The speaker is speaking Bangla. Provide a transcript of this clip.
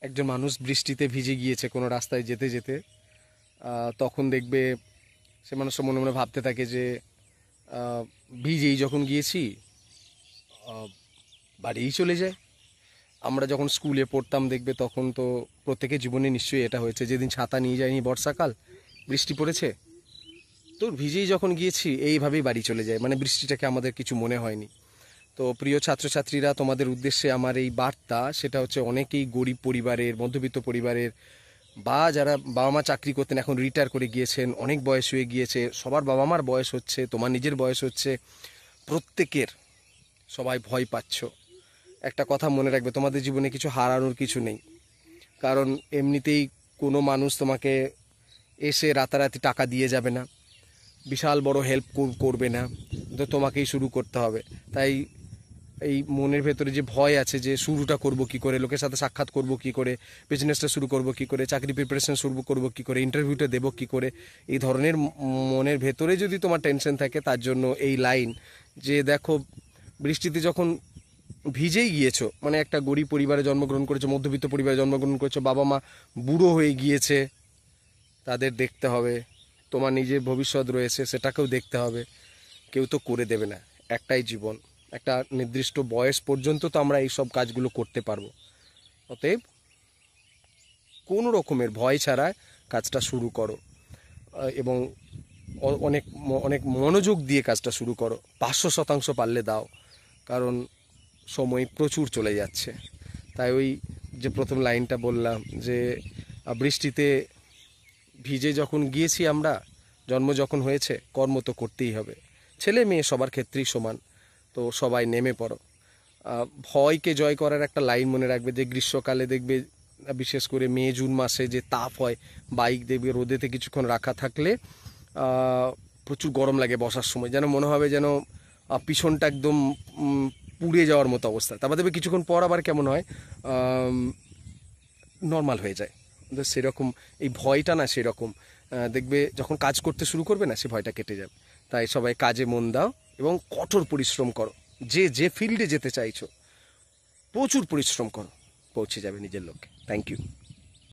একজন মানুষ বৃষ্টিতে ভিজে গিয়েছে কোনো রাস্তায় যেতে যেতে, তখন দেখবে সে মানুষটা মনে মনে ভাবতে থাকে যে ভিজেই যখন গিয়েছি বাড়িই চলে যায়। আমরা যখন স্কুলে পড়তাম দেখবে তখন তো প্রত্যেকের জীবনে নিশ্চয়ই এটা হয়েছে, যেদিন ছাতা নিয়ে যায়নি, বর্ষাকাল বৃষ্টি পড়েছে, তো ভিজেই যখন গিয়েছি এইভাবেই বাড়ি চলে যায়, মানে বৃষ্টিটাকে আমাদের কিছু মনে হয়নি। তো প্রিয় ছাত্রছাত্রীরা, তোমাদের উদ্দেশ্যে আমার এই বার্তা, সেটা হচ্ছে অনেকেই গরিব পরিবারের, মধ্যবিত্ত পরিবারের, বা যারা বাবা মা চাকরি করতেন এখন রিটায়ার করে গিয়েছেন, অনেক বয়স হয়ে গিয়েছে, সবার বাবা মার বয়স হচ্ছে, তোমার নিজের বয়স হচ্ছে, প্রত্যেকের, সবাই ভয় পাচ্ছ। একটা কথা মনে রাখবে, তোমাদের জীবনে কিছু হারানোর কিছু নেই। কারণ এমনিতেই কোনো মানুষ তোমাকে এসে রাতারাতি টাকা দিয়ে যাবে না, বিশাল বড় হেল্প করবে না, তো তোমাকেই শুরু করতে হবে। তাই এই মনের ভেতরে যে ভয় আছে যে শুরুটা করব কি করে, লোকের সাথে সাক্ষাৎ করব কি করে, বিজনেসটা শুরু করব কি করে, চাকরি প্রিপারেশন শুরু করব কি করে, ইন্টারভিউটা দেবো কি করে, এই ধরনের মনের ভেতরে যদি তোমার টেনশন থাকে, তার জন্য এই লাইন যে দেখো, বৃষ্টিতে যখন ভিজেই গিয়েছো, মানে একটা গরিব পরিবারে জন্মগ্রহণ করেছো, মধ্যবিত্ত পরিবারে জন্মগ্রহণ করেছো, বাবা মা বুড়ো হয়ে গিয়েছে, তাদের দেখতে হবে, তোমার নিজের ভবিষ্যৎ রয়েছে সেটাকেও দেখতে হবে। কেউ তো করে দেবে না, একটাই জীবন, একটা নির্দিষ্ট বয়স পর্যন্ত তো আমরা এই সব কাজগুলো করতে পারবো। অতএব কোনো রকমের ভয় ছাড়া কাজটা শুরু করো, এবং অনেক অনেক মনোযোগ দিয়ে কাজটা শুরু করো, 500% পারলে দাও, কারণ সময় প্রচুর চলে যাচ্ছে। তাই ওই যে প্রথম লাইনটা বললাম যে বৃষ্টিতে ভিজে যখন গিয়েছি আমরা, জন্ম যখন হয়েছে, কর্ম তো করতেই হবে, ছেলে মেয়ে সবার ক্ষেত্রেই সমান, তো সবাই নেমে পড়ো। ভয়কে জয় করার একটা লাইন মনে রাখবে, যে গ্রীষ্মকালে দেখবে বিশেষ করে মে জুন মাসে যে তাপ হয়, বাইক দেখবে রোদেতে কিছুক্ষণ রাখা থাকলে প্রচুর গরম লাগে, বসার সময় যেন মনে হবে যেন পিছনটা একদম পুড়ে যাওয়ার মতো অবস্থা। তারপর দেখবে কিছুক্ষণ পর আবার কেমন হয়, নর্মাল হয়ে যায়। তো সেরকম এই ভয়টা না, সেরকম দেখবে যখন কাজ করতে শুরু করবে না, সে ভয়টা কেটে যাবে। তাই সবাই কাজে মন দাও এবং কঠোর পরিশ্রম করো, যে যে ফিল্ডে যেতে চাইছো প্রচুর পরিশ্রম করো, পৌঁছে যাবে নিজের লক্ষ্যে। Thank you.